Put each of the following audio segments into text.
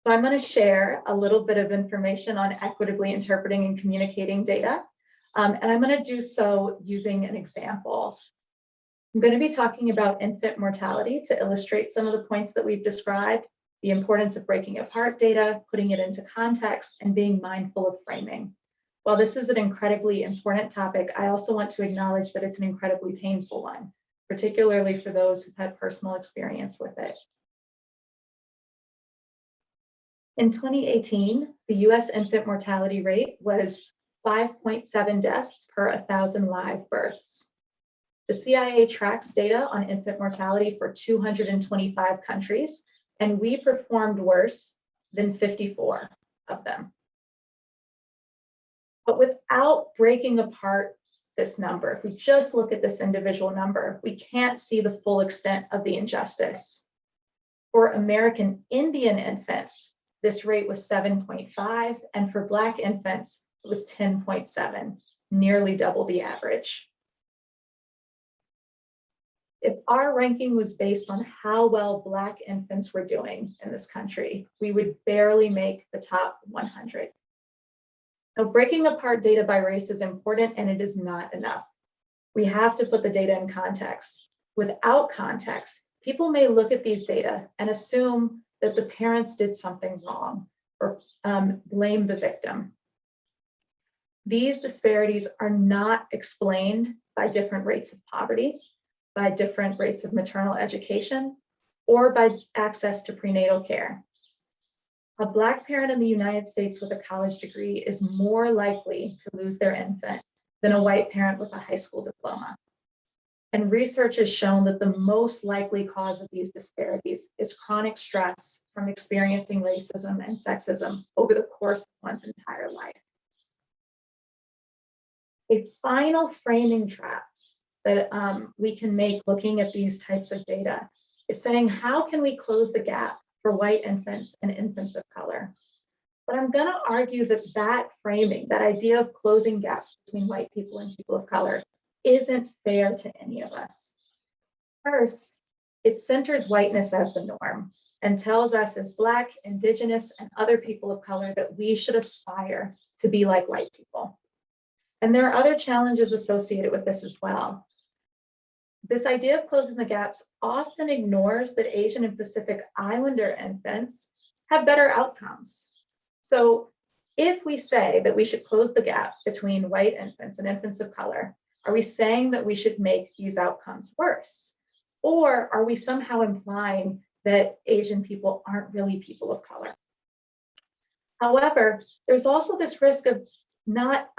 So I'm going to share a little bit of information on equitably interpreting and communicating data. And I'm going to do so using an example. I'm going to be talking about infant mortality to illustrate some of the points that we've described, the importance of breaking apart data, putting it into context, and being mindful of framing. While this is an incredibly important topic, I also want to acknowledge that it's an incredibly painful one, particularly for those who've had personal experience with it. In 2018, the US infant mortality rate was 5.7 deaths per 1,000 live births. The CIA tracks data on infant mortality for 225 countries, and we performed worse than 54 of them. But without breaking apart this number, if we just look at this individual number, we can't see the full extent of the injustice. For American Indian infants, this rate was 7.5, and for Black infants, it was 10.7, nearly double the average. If our ranking was based on how well Black infants were doing in this country, we would barely make the top 100. Now, breaking apart data by race is important, and it is not enough. We have to put the data in context. Without context, people may look at these data and assume that the parents did something wrong or blame the victim. These disparities are not explained by different rates of poverty, by different rates of maternal education, or by access to prenatal care. A Black parent in the United States with a college degree is more likely to lose their infant than a white parent with a high school diploma. And research has shown that the most likely cause of these disparities is chronic stress from experiencing racism and sexism over the course of one's entire life. A final framing trap that we can make looking at these types of data is saying, how can we close the gap for white infants and infants of color? But I'm going to argue that that framing, that idea of closing gaps between white people and people of color, isn't fair to any of us. First, it centers whiteness as the norm and tells us as Black, Indigenous, and other people of color that we should aspire to be like white people. And there are other challenges associated with this as well. This idea of closing the gaps often ignores that Asian and Pacific Islander infants have better outcomes. So if we say that we should close the gap between white infants and infants of color, are we saying that we should make these outcomes worse? Or are we somehow implying that Asian people aren't really people of color? However, there's also this risk of not,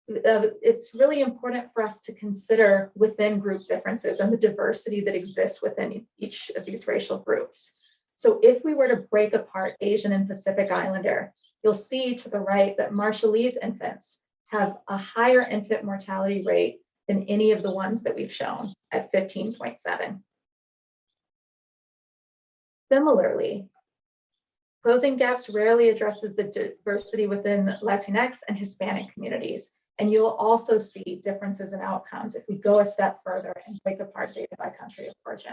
it's really important for us to consider within group differences and the diversity that exists within each of these racial groups. So if we were to break apart Asian and Pacific Islander, you'll see to the right that Marshallese infants have a higher infant mortality rate than any of the ones that we've shown at 15.7. Similarly, closing gaps rarely addresses the diversity within Latinx and Hispanic communities. And you'll also see differences in outcomes if we go a step further and break apart data by country of origin.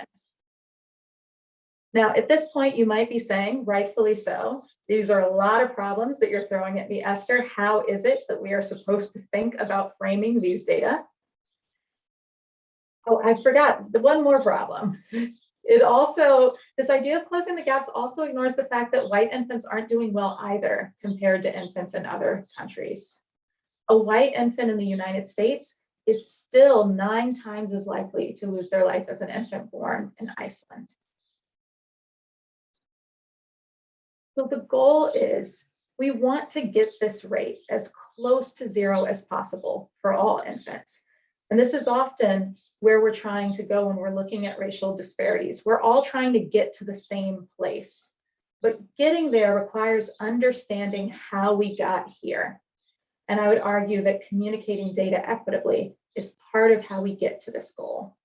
Now, at this point, you might be saying, rightfully so, these are a lot of problems that you're throwing at me, Esther. How is it that we are supposed to think about framing these data? Oh, I forgot the one more problem. It also, this idea of closing the gaps also ignores the fact that white infants aren't doing well either compared to infants in other countries. A white infant in the United States is still 9 times as likely to lose their life as an infant born in Iceland. So the goal is we want to get this rate as close to 0 as possible for all infants. And this is often where we're trying to go when we're looking at racial disparities. We're all trying to get to the same place, but getting there requires understanding how we got here. And I would argue that communicating data equitably is part of how we get to this goal.